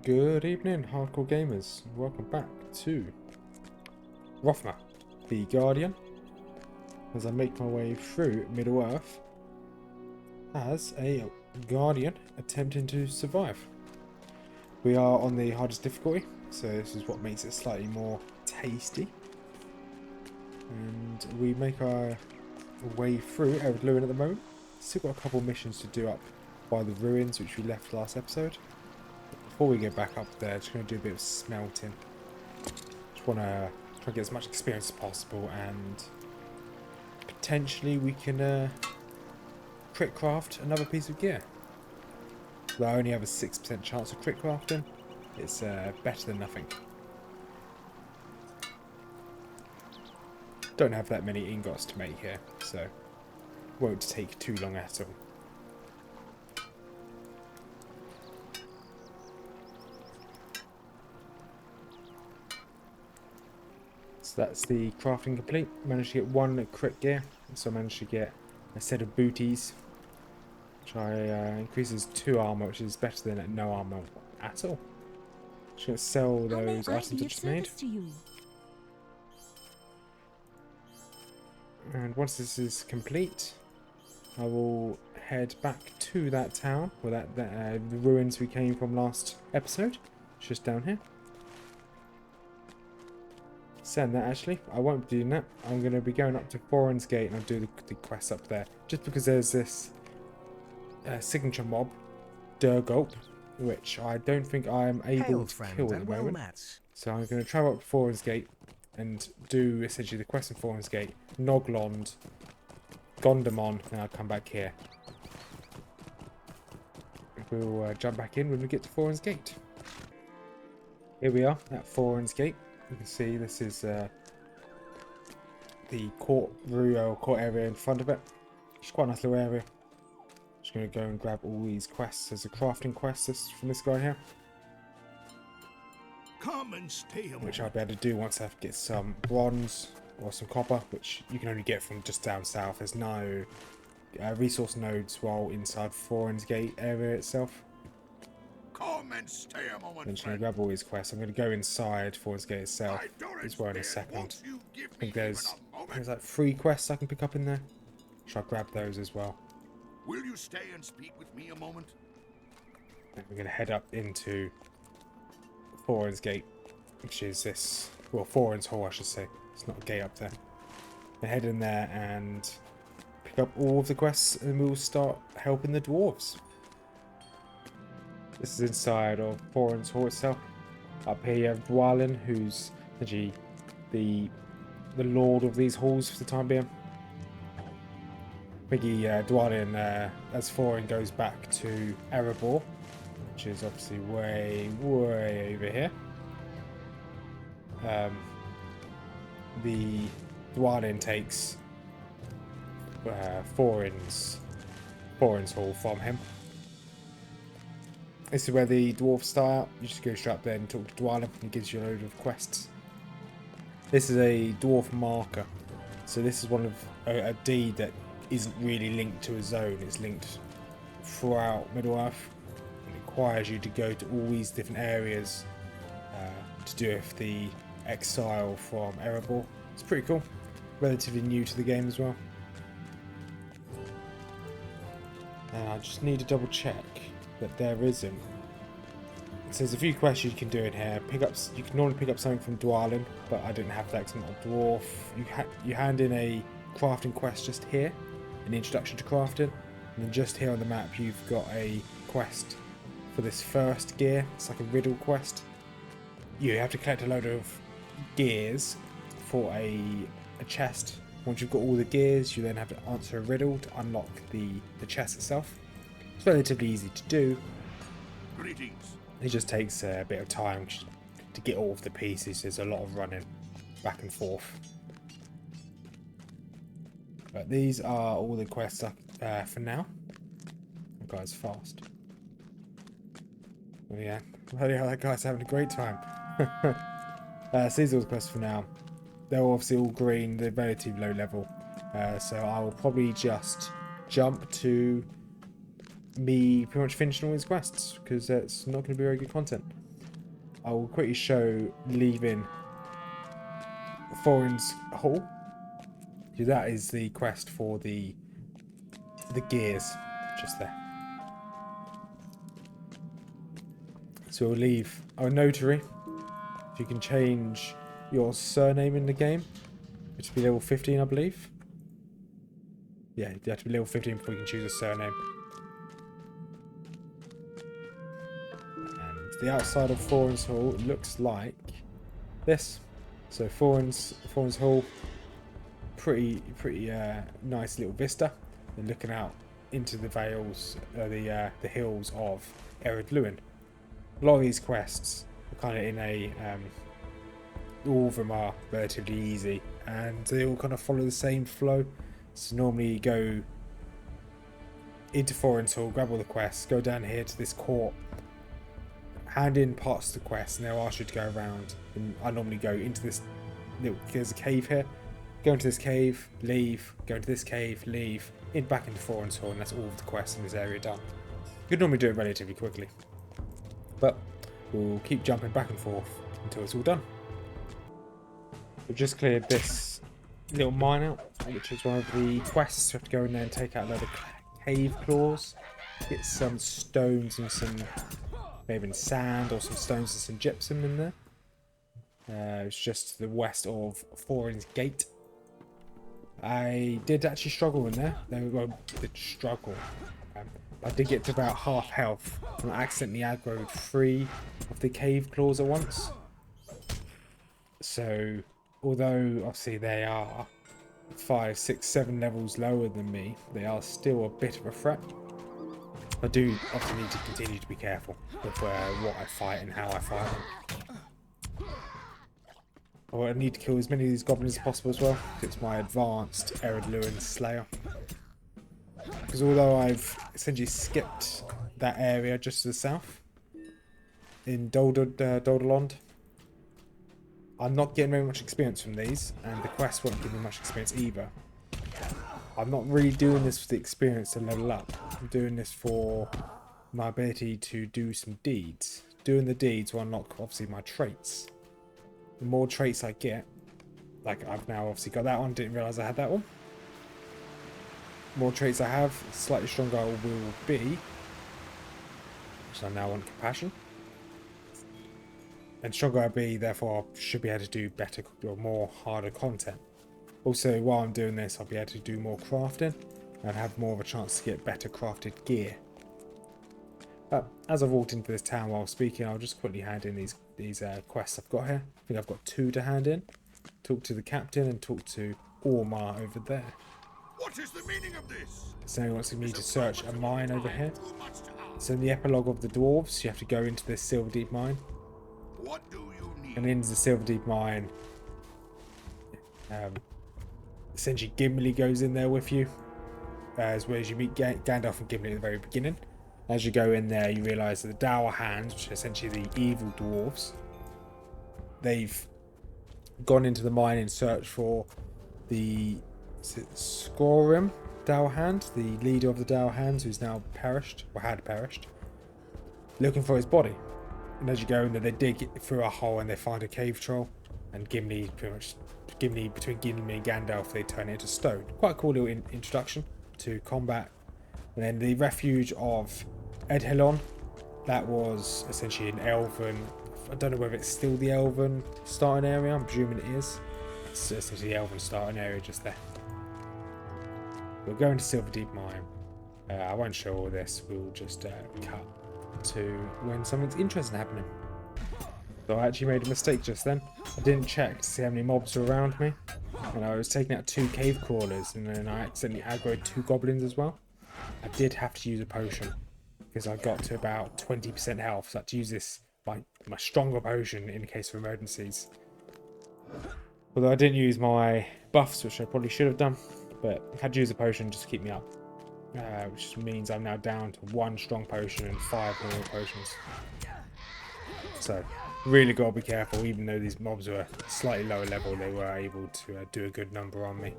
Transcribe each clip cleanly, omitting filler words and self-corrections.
Good evening, hardcore gamers. Welcome back to Rothmer, the Guardian, as I make my way through Middle-earth as a Guardian attempting to survive. We are on the hardest difficulty, so this is what makes it slightly more tasty. And we make our way through Eredluin at the moment. Still got a couple missions to do up by the ruins which we left last episode. Before we get back up there, just going to do a bit of smelting. Just want to try and get as much experience as possible, and potentially we can crit craft another piece of gear. Though I only have a 6% chance of crit crafting, it's better than nothing. Don't have that many ingots to make here, so won't take too long at all. So that's the crafting complete. Managed to get one crit gear, so I managed to get a set of booties, which increases 2 armor, which is better than no armor at all. Just gonna sell those items I just made. And once this is complete, I will head back to that town, or the ruins we came from last episode. It's just down here. Send that actually. I won't be doing that. I'm going to be going up to Thorins Gate and I'll do the quest up there. Just because there's this signature mob, Durgulp, which I don't think I'm able to kill at the moment. So I'm going to travel up to Thorins Gate and do essentially the quest in Thorins Gate, Noglond, Gondamon, and I'll come back here. We'll jump back in when we get to Thorins Gate. Here we are at Thorins Gate. You can see this is the court area in front of it. It's quite a nice little area. Just going to go and grab all these quests. There's a crafting quest from this guy here, Come and stay which I'll be able to do once I get some bronze or some copper, which you can only get from just down south. There's no resource nodes while inside Thorins Gate area itself. Come and stay a moment. I'm just going to grab all these quests. I'm going to go inside Thorins Gate itself. As well in a second. I think there's like 3 quests I can pick up in there. Should I grab those as well? Will you stay and speak with me a moment? Then we're going to head up into Thorins Gate, which is this, well, Thorins Hall I should say. It's not a gate up there. And head in there and pick up all of the quests, and we'll start helping the dwarves. This is inside of Thorins Hall itself. Up here you have Dwalin, who's actually the lord of these halls for the time being. Dwalin, as Thorin goes back to Erebor, which is obviously way over here. The Dwalin takes Thorin's Hall from him. This is where the dwarves start out. You just go straight up there and talk to Dwalin. He gives you a load of quests. This is a dwarf marker. So this is one of a deed that isn't really linked to a zone. It's linked throughout Middle-earth. It requires you to go to all these different areas to do with the exile from Erebor. It's pretty cool. Relatively new to the game as well. And I just need to double check that there isn't. So there's a few quests you can do in here. You can normally pick up something from Dwalin, but I didn't have that because I'm not a dwarf. You hand in a crafting quest just here, an introduction to crafting, and then just here on the map you've got a quest for this first gear. It's like a riddle quest. You have to collect a load of gears for a chest. Once you've got all the gears, you then have to answer a riddle to unlock the chest itself. It's relatively easy to do. Greetings. It just takes a bit of time to get all of the pieces. There's a lot of running back and forth. But these are all the quests for now. That guy's fast. Oh yeah, that guy's having a great time. So these are all the quests for now. They're obviously all green. They're relatively low level. So I will probably just jump to me pretty much finishing all these quests, because that's not going to be very good content. I will quickly show leaving Thorins Hall. That is the quest for the gears, just there. So we'll leave our notary. You can change your surname in the game, which will be level 15, I believe. Yeah, you have to be level 15 before you can choose a surname. And the outside of Thorins Hall looks like this. So Thorins Hall, pretty nice little vista. And looking out into the vales, the hills of Ered Luin. A lot of these quests are kind of in a all of them are relatively easy, and they all kind of follow the same flow. So normally you go into Thorins Hall, grab all the quests, go down here to this court, hand in parts of the quest, and they'll ask you to go around. And I normally go into this little, there's a cave here, go into this cave, leave, go into this cave, leave, back into Thorins Hall, and that's all of the quests in this area done. You could normally do it relatively quickly, but we'll keep jumping back and forth until it's all done. We've just cleared this little mine out, which is one of the quests. You have to go in there and take out a load of cave claws, get some stones and some maybe sand, or some stones and some gypsum in there. It's just to the west of Thorins Gate. I did actually struggle in there. I did get to about half health and I accidentally aggroed 3 of the cave claws at once. So, although obviously they are 5, 6, 7 levels lower than me, they are still a bit of a threat. I do obviously need to continue to be careful with what I fight and how I fight them. I need to kill as many of these goblins as possible as well. It's my advanced Ered Luin Slayer. Because although I've essentially skipped that area just to the south, in Doldalond, I'm not getting very much experience from these, and the quest won't give me much experience either. I'm not really doing this for the experience to level up. I'm doing this for my ability to do some deeds. Doing the deeds will unlock obviously my traits. The more traits I get, like I've now obviously got that one, didn't realise I had that one. More traits I have, slightly stronger I will be. So I now want compassion. And stronger I'll be, therefore I should be able to do better or more harder content. Also, while I'm doing this, I'll be able to do more crafting and have more of a chance to get better crafted gear. As I've walked into this town while speaking, I'll just quickly hand in these quests I've got here. I think I've got 2 to hand in. Talk to the captain and talk to Ormar over there. What is the meaning of this? So he wants me to search a mine over here. So in the epilogue of the dwarves, you have to go into this Silver Deep mine. What do you need? And into the Silver Deep mine, essentially Gimli goes in there with you, as well as you meet Gandalf and Gimli at the very beginning. As you go in there, you realise that the Dour Hands, which are essentially the evil dwarves, they've gone into the mine in search for the Scorim Dour Hand, the leader of the Dour Hands, who's now perished, or had perished, looking for his body. And as you go in there, they dig through a hole and they find a cave troll. And Gimli, between Gimli and Gandalf, they turn it into stone. Quite a cool little introduction to combat. And then the refuge of Edhelon, that was essentially an elven, I don't know whether it's still the elven starting area, I'm presuming it is. It's essentially the elven starting area just there. We'll go into Silver Deep Mine. I won't show all this, we'll just cut to when something's interesting happening. So I actually made a mistake just then. I didn't check to see how many mobs were around me. And I was taking out 2 cave crawlers, and then I accidentally aggroed 2 goblins as well. I did have to use a potion because I got to about 20% health, so I had to use this, my stronger potion in case of emergencies. Although I didn't use my buffs, which I probably should have done, but I had to use a potion just to keep me up. Which means I'm now down to 1 strong potion and 5 normal potions. So, really got to be careful. Even though these mobs were slightly lower level, they were able to do a good number on me.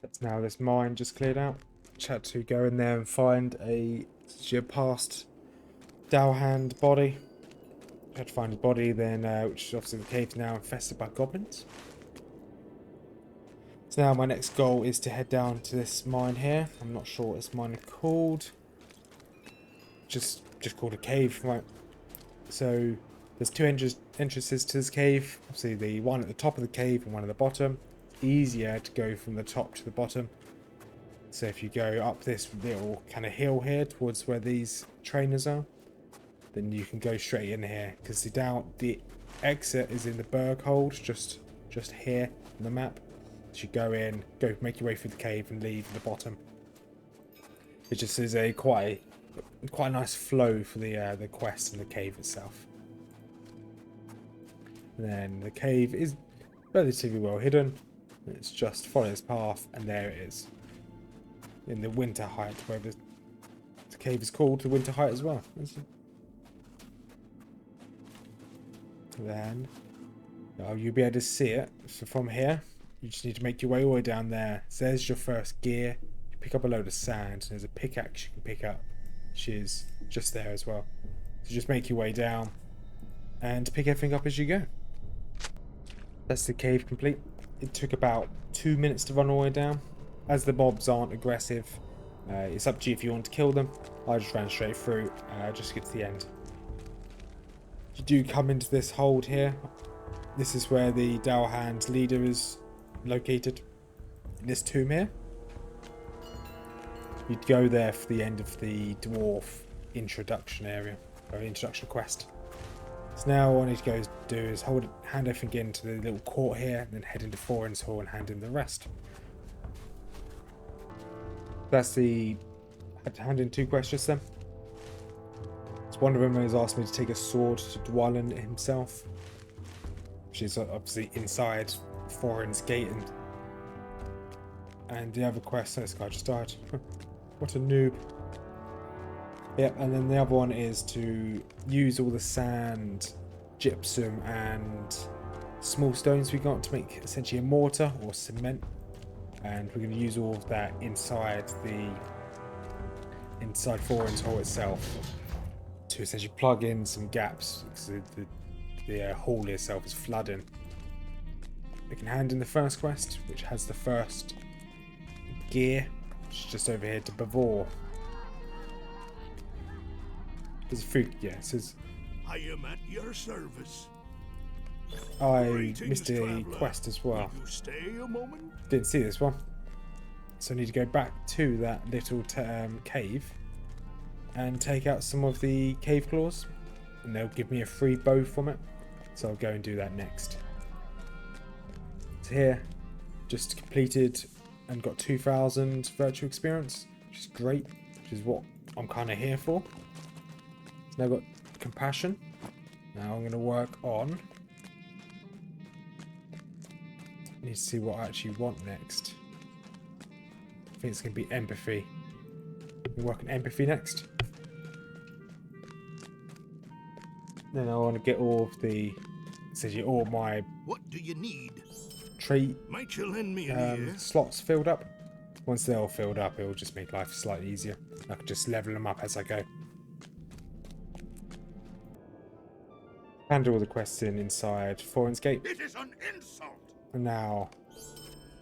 That's now this mine just cleared out. had to go in there and find a past Dowhand body. Had to find a body then, which is obviously the cave's now infested by goblins. So now my next goal is to head down to this mine here. I'm not sure what this mine is called. Just called a cave, right? So there's two entrances to this cave. Obviously the one at the top of the cave and one at the bottom. Easier to go from the top to the bottom. So if you go up this little kind of hill here towards where these trainers are, then you can go straight in here, because the exit is in the berg hold, just here on the map. So you go in, make your way through the cave and leave at the bottom. It just is a quite a nice flow for the quest and the cave itself. And then the cave is relatively well hidden. It's just follow this path, and there it is. In the Winter Height, where the cave is called the Winter Height as well. Then you'll be able to see it. So from here, you just need to make your way all the way down there. So there's your first gear. You pick up a load of sand. There's a pickaxe you can pick up, which is just there as well. So just make your way down and pick everything up as you go. That's the cave complete. It took about 2 minutes to run all the way down. As the mobs aren't aggressive, it's up to you if you want to kill them. I just ran straight through, just to get to the end. You do come into this hold here. This is where the Dowhand leader is located. In this tomb here. You'd go there for the end of the dwarf introduction area, or introduction quest. So now all I need to go do is hand everything into the little court here, and then head into Thorins Hall and hand in the rest. That's the hand in 2 quests just then. So one of them has asked me to take a sword to Dwalin himself, which is obviously inside Thorins Gate, and the other quest, this guy just died. What a noob. Yep, and then the other one is to use all the sand, gypsum and small stones we got to make essentially a mortar or cement. And we're going to use all of that inside Thorins Hall itself to essentially plug in some gaps, because the hall itself is flooding. We can hand in the first quest, which has the first gear, which is just over here to Bavor. There's a food, yeah, it says I am at your service. I Greetings, missed a traveler. quest as well. Will you stay a moment? Didn't see this one. So I need to go back to that little cave and take out some of the cave claws, and they'll give me a free bow from it. So I'll go and do that next. So here, just completed and got 2,000 virtual experience, which is great, which is what I'm kind of here for. So now I've got compassion. Now I'm going to work on. Need to see what I actually want next. I think it's going to be empathy. We work on empathy next. Then I want to get all of the, essentially all my What do you need? trait Might you lend me an ear? slots filled up. Once they're all filled up, it will just make life slightly easier. I can just level them up as I go. Handle all the quests inside Thorins Gate. It is an insult. And now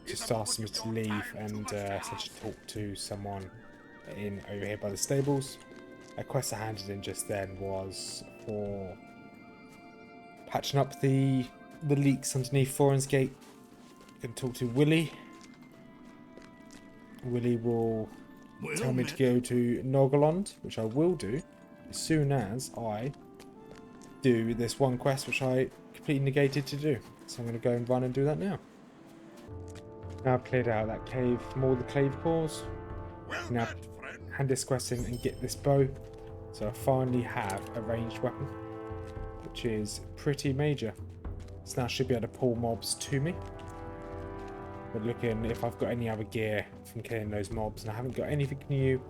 just ask me to leave and essentially talk to someone over here by the stables. A quest I handed in just then was for patching up the leaks underneath Thorins Gate. I can talk to Willie. Willie will tell me to go to Nogalond, which I will do as soon as I do this one quest which I completely negated to do. So I'm going to go and run and do that now. Now I've cleared out that cave from all the clave cores. Well Now met, friend. hand this quest in and get this bow. So I finally have a ranged weapon, which is pretty major. So now I should be able to pull mobs to me. But looking if I've got any other gear from killing those mobs, and I haven't got anything new.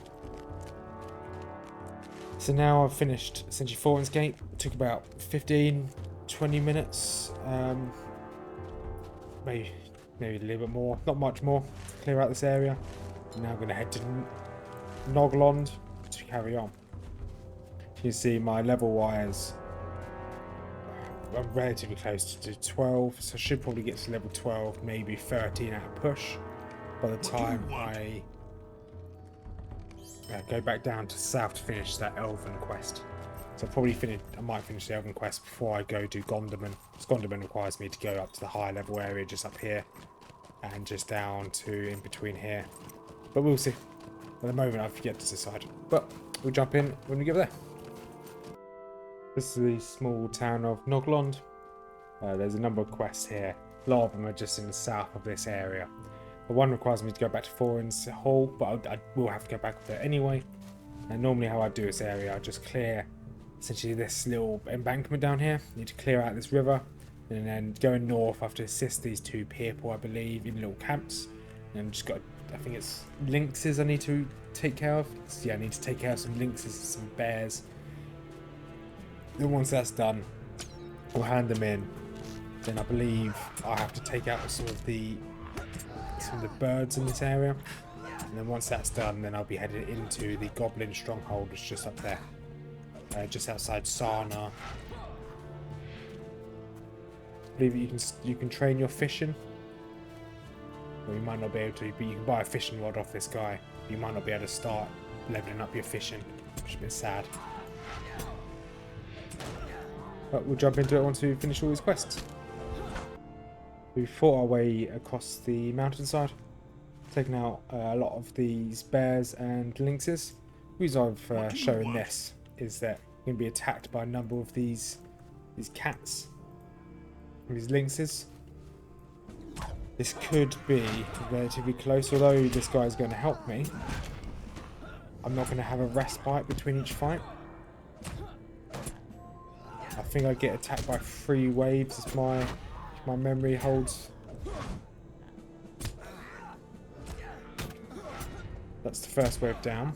So now I've finished essentially Thorins Gate. It took about 15-20 minutes, maybe a little bit more, not much more, to clear out this area. I'm now going to head to Noglond to carry on. You see my level wise, I'm relatively close to 12, so I should probably get to level 12, maybe 13 at a push by the time I go back down to south to finish that Elven quest. So I might finish the Elven quest before I go do Gondorman. Because Gondorman requires me to go up to the higher level area just up here and just down to in between here. But we'll see. At the moment I've yet to decide. But we'll jump in when we get there. This is the small town of Noglond. There's a number of quests here. A lot of them are just in the south of this area. But one requires me to go back to Thorins Hall, but I will have to go back there anyway. And normally how I do this area, I just clear essentially this little embankment down here. You need to clear out this river, and then going north I have to assist these two people, I believe, in little camps. And just got, I think it's lynxes I need to take care of. So yeah, I need to take care of some lynxes and some bears. Then once that's done, I'll hand them in. Then I believe I have to take out some of the birds in this area. And then once that's done, then I'll be headed into the goblin stronghold, which is just up there. Just outside Sana. I believe you can train your fishing. Well, you might not be able to, but you can buy a fishing rod off this guy. You might not be able to start leveling up your fishing, which is a bit sad. But we'll jump into it once we finish all these quests. We fought our way across the mountainside, taking out a lot of these bears and lynxes. The reason I've shown this is that we're going to be attacked by a number of these cats, these lynxes. This could be relatively close, although this guy is going to help me. I'm not going to have a respite between each fight. I think I get attacked by 3 waves if my memory holds. That's the first wave down.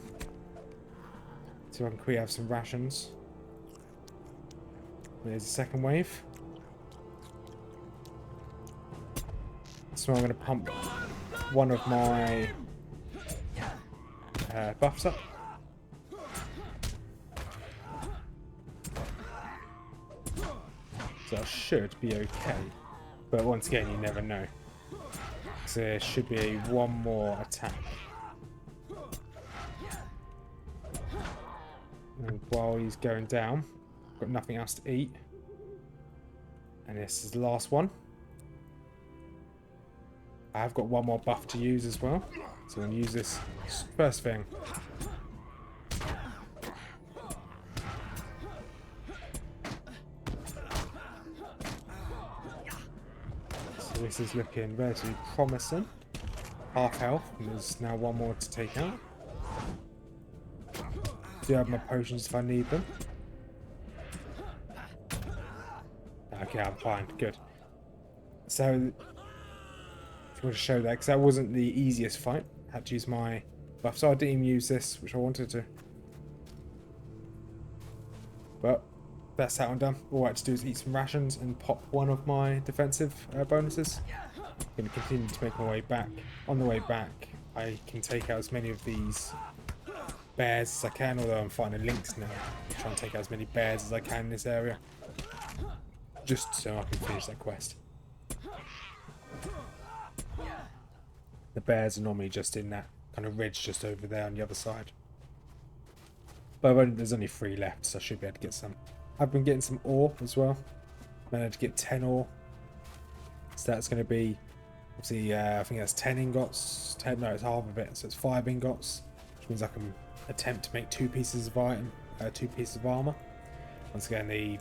So I can quickly have some rations. There's the second wave. So I'm going to pump one of my buffs up. So I should be okay. But once again, you never know. So there should be one more attack. And while he's going down, I've got nothing else to eat. And this is the last one. I've got one more buff to use as well. So I'm going to use this first thing. So this is looking relatively promising. Half health, and there's now one more to take out. Do have my potions if I need them. Okay, I'm fine. Good. So, if you want to show that, because that wasn't the easiest fight. I had to use my buff, so I didn't even use this, which I wanted to. But that's that one done. All I had to do is eat some rations and pop one of my defensive bonuses. I'm going to continue to make my way back. On the way back, I can take out as many of these bears as I can, although I'm fighting a lynx now. I'm trying to take out as many bears as I can in this area, just so I can finish that quest. The bears are normally just in that kind of ridge just over there on the other side. But there's only 3 left, so I should be able to get some. I've been getting some ore as well. Managed to get 10 ore. So that's going to be, obviously, I think that's 10 ingots. No, it's half of it, so it's 5 ingots. Which means I can attempt to make 2 pieces of item, 2 pieces of armor. Once again, the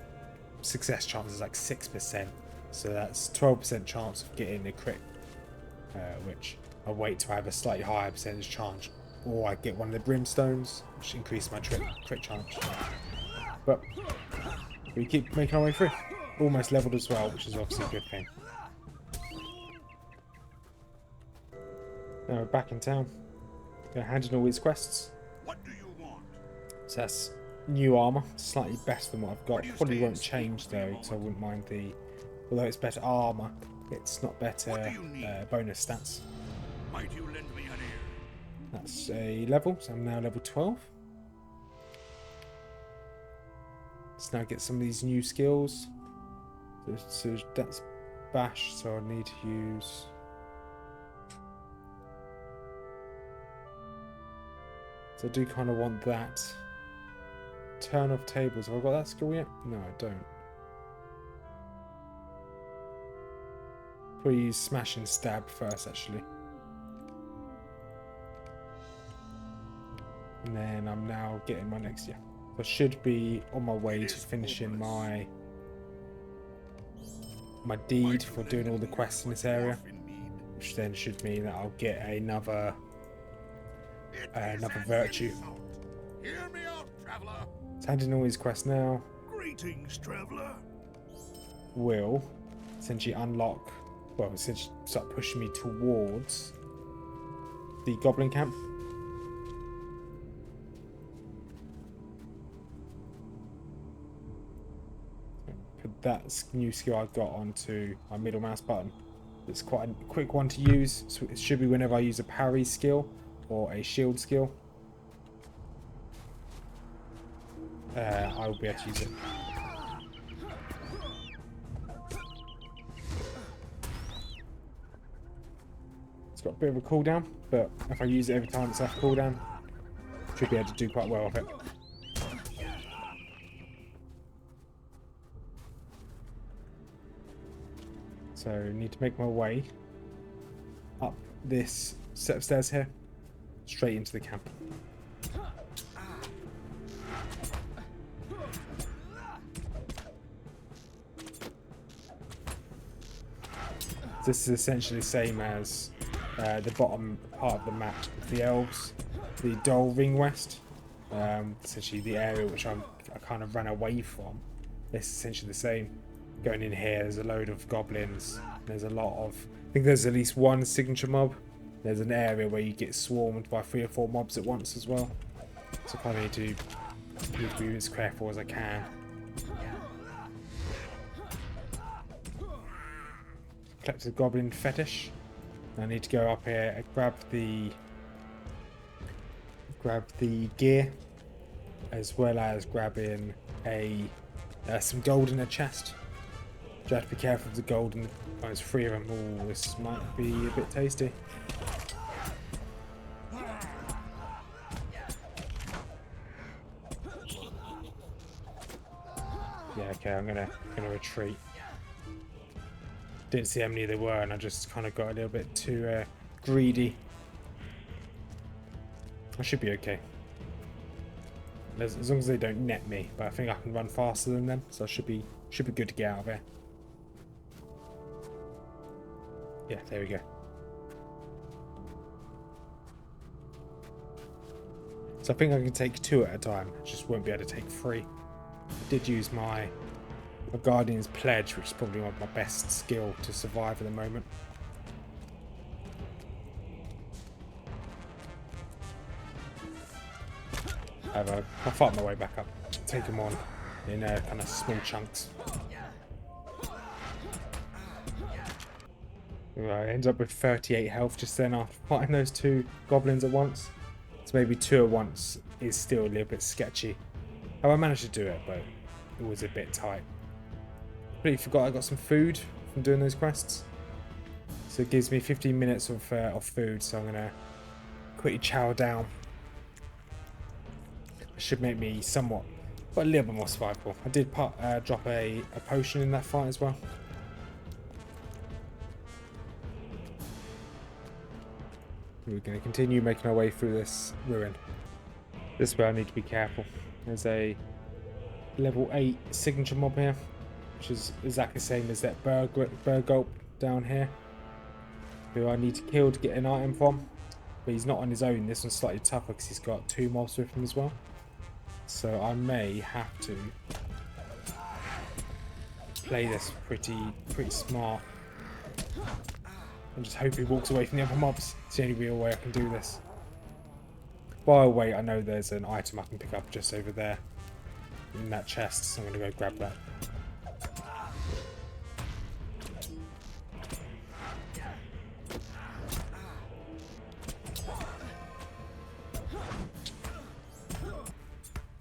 success chance is like 6%, so that's 12% chance of getting a crit, which I wait to have a slightly higher percentage chance, or I get one of the brimstones, which increases my crit chance. But we keep making our way through. Almost leveled as well, which is obviously a good thing. Now we're back in town. Gonna hand in all these quests. What do you want? So that's new armor, slightly better than what I've got. Probably won't change though, because I wouldn't mind the. Although it's better armor, it's not better bonus stats. Might you lend me an ear? That's a level, so I'm now level 12. Let's now get some of these new skills. So that's bash, so I need to use... So I do kind of want that. Turn off tables. Have I got that skill yet? No, I don't. Probably use smash and stab first, actually. And then I'm now getting my next year. So I should be on my way to finishing my deed for doing all the quests in this area, which then should mean that I'll get another virtue. Hear me out, traveler. So handing all these quests now Greetings, traveler. will essentially unlock, well, essentially start pushing me towards the goblin camp. Put that new skill I got onto my middle mouse button. It's quite a quick one to use, so it should be whenever I use a parry skill or a shield skill. I will be able to use it. It's got a bit of a cooldown, but if I use it every time it's off cooldown, should be able to do quite well with it. So I need to make my way up this set of stairs here, straight into the camp. This is essentially the same as the bottom part of the map with the elves, the Dol Ringwest. Essentially the area which I kind of ran away from. It's essentially the same. Going in here, there's a load of goblins. There's a lot of... I think there's at least one signature mob. There's an area where you get swarmed by 3 or 4 mobs at once as well. So I kind of need to be as careful as I can. Collect the goblin fetish. I need to go up here and grab the gear, as well as grabbing some gold in a chest. You have to be careful of the gold, and there's 3 of them. Oh, this might be a bit tasty. Yeah, okay, I'm gonna retreat. Didn't see how many there were, and I just kind of got a little bit too greedy. I should be okay. As long as they don't net me, but I think I can run faster than them, so I should be good to get out of here. Yeah, there we go. So I think I can take 2 at a time. I just won't be able to take 3. I did use my Guardian's Pledge, which is probably my best skill to survive at the moment. However, I'll fight my way back up. Take them on in kind of small chunks. Right, ends up with 38 health just then after fighting those 2 goblins at once. So maybe 2 at once is still a little bit sketchy. Oh, I managed to do it, but it was a bit tight. Completely forgot I got some food from doing those quests. So it gives me 15 minutes of food, so I'm going to quickly chow down. It should make me somewhat, but a little bit more survivable. I did drop a potion in that fight as well. We're going to continue making our way through this ruin. This is where I need to be careful. There's a level 8 signature mob here, which is exactly the same as that Burgulp down here, who I need to kill to get an item from. But he's not on his own. This one's slightly tougher because he's got 2 mobs with him as well. So I may have to play this pretty smart. And just hope he walks away from the other mobs. It's the only real way I can do this. While I wait, I know there's an item I can pick up just over there in that chest, so I'm going to go grab that.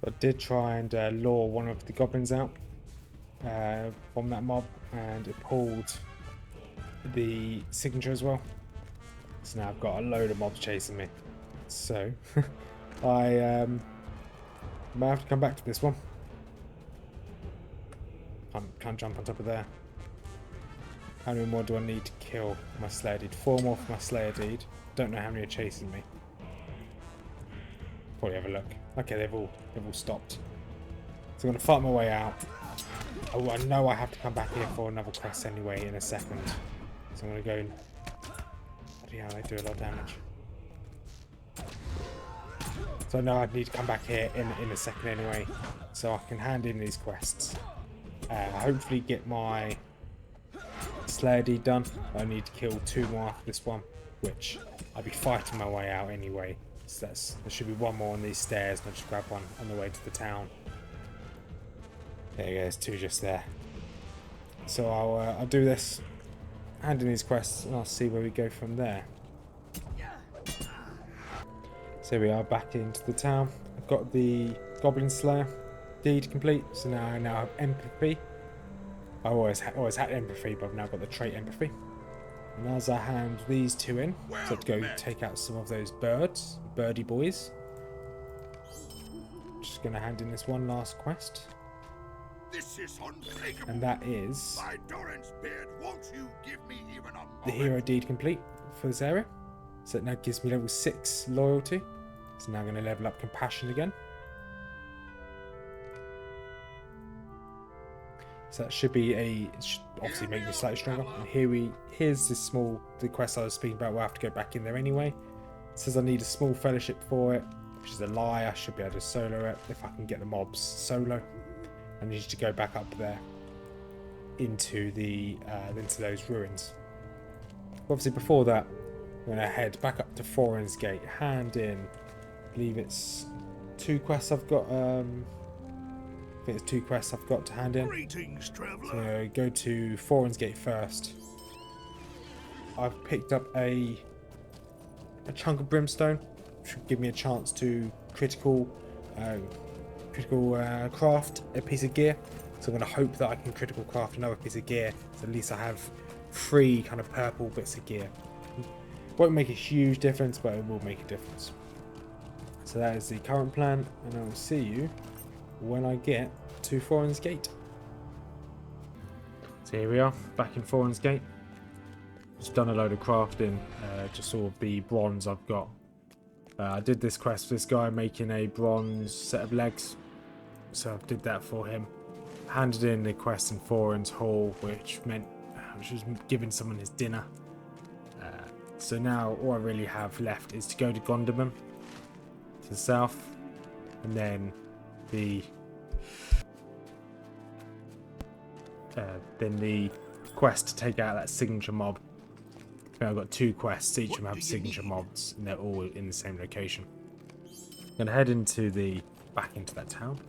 I did try and lure one of the goblins out from that mob, and it pulled the signature as well. So now I've got a load of mobs chasing me. So I might have to come back to this one. Can't jump on top of there. How many more do I need to kill my Slayer Deed? 4 more for my Slayer Deed. Don't know how many are chasing me. Probably have a look. Okay, they've all stopped. So I'm gonna fight my way out. Oh, I know I have to come back here for another quest anyway in a second. So I'm gonna go and... Bloody hell, they do a lot of damage. So I know I'd need to come back here in a second anyway, so I can hand in these quests. Hopefully get my Slayer Deed done. I need to kill 2 more after this one, which I'll be fighting my way out anyway. So there should be 1 more on these stairs, and I'll just grab one on the way to the town. There you go, there's 2 just there. So I'll do this, hand in these quests, and I'll see where we go from there. So here we are back into the town. I've got the Goblin Slayer Deed complete, so now I have empathy. I always had empathy, but I've now got the trait empathy. And as I hand these 2 in, so I have to go take out some of those birdie boys. Just going to hand in this one last quest. This is unthinkable. And that is By Thorins beard, won't you give me even a moment? the hero deed complete for this area. So it now gives me level 6 loyalty. So now I'm going to level up compassion again. So that should be obviously make me slightly stronger. And here's the quest I was speaking about where I have to go back in there anyway. It says I need a small fellowship for it, which is a lie. I should be able to solo it if I can get the mobs solo. I need to go back up there into those ruins. Obviously before that, I'm going to head back up to Thorins Gate, hand in, I believe it's 2 quests I've got, I think it's 2 quests I've got to hand in. Greetings, traveler. So go to Thorins Gate first. I've picked up a chunk of brimstone, which should give me a chance to critical craft a piece of gear. So I'm going to hope that I can critical craft another piece of gear, so at least I have 3 kind of purple bits of gear. Won't make a huge difference, but it will make a difference. So that is the current plan, and I will see you when I get to Thorins Gate. So here we are, back in Thorins Gate. Just done a load of crafting, just sort of the bronze I've got. I did this quest for this guy making a bronze set of legs, so I did that for him. Handed in the quest in Thorins Hall, which was giving someone his dinner. So now all I really have left is to go to Gondomum, to the south, and then the quest to take out that signature mob. I've got 2 quests, each of them have signature mobs, and they're all in the same location. I'm going to head back into that town.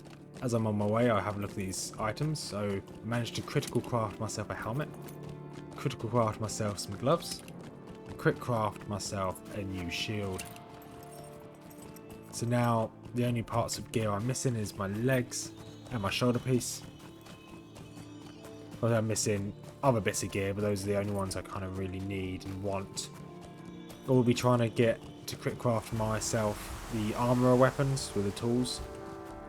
As I'm on my way, I have a look at these items. So I managed to critical craft myself a helmet, critical craft myself some gloves, and crit craft myself a new shield. So now the only parts of gear I'm missing is my legs and my shoulder piece. Well, I'm missing other bits of gear, but those are the only ones I kind of really need and want. I will be trying to get to crit craft myself the armor weapons with the tools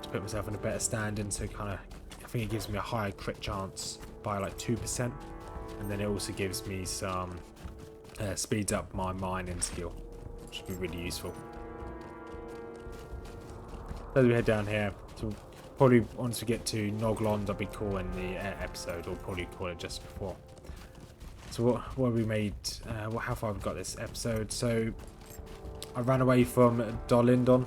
to put myself in a better standing, so kind of I think it gives me a higher crit chance by like 2%, and then it also gives me some speeds up my mining skill, which would be really useful. As we head down here, so probably once we get to Noglond, I'll be calling the episode, or probably call it just before. So what we made, how far have we got this episode? So I ran away from Dol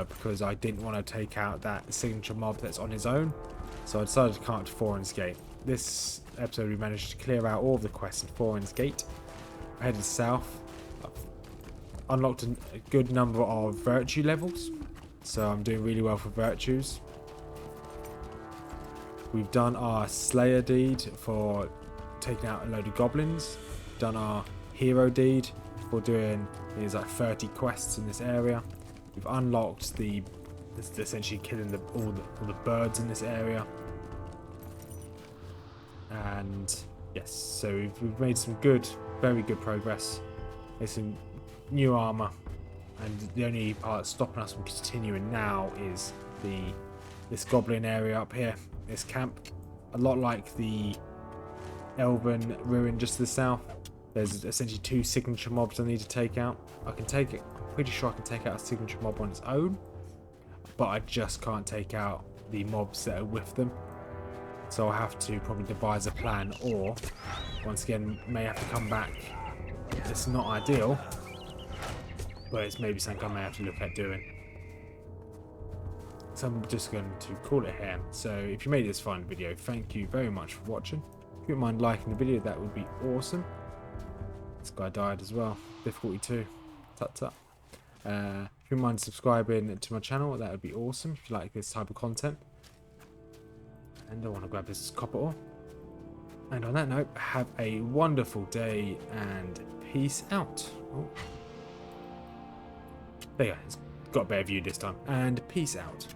because I didn't want to take out that signature mob that's on his own. So I decided to come up to Thorins Gate. This episode we managed to clear out all of the quests in Thorins Gate. I headed south. I've unlocked a good number of virtue levels, so I'm doing really well for virtues. We've done our Slayer Deed for taking out a load of goblins. Done our Hero Deed for doing, there's like 30 quests in this area. We've unlocked the It's essentially killing all the birds in this area. And yes, so we've made some very good progress. There's some new armor, and the only part stopping us from continuing now is this goblin area up here, this camp. A lot like the Elven ruin just to the south. There's essentially 2 signature mobs I need to take out. I'm pretty sure I can take out a signature mob on its own, but I just can't take out the mobs that are with them. So I'll have to probably devise a plan, or once again may have to come back. It's not ideal, but it's maybe something I may have to look at doing. So I'm just going to call it here. So if you made this far in the video, thank you very much for watching. If you wouldn't mind liking the video, that would be awesome. This guy died as well. Difficulty 2. Tut tut. If you wouldn't mind subscribing to my channel, that would be awesome if you like this type of content. And I want to grab this copper ore. And on that note, have a wonderful day and peace out. Oh. There you go. It's got a better view this time. And peace out.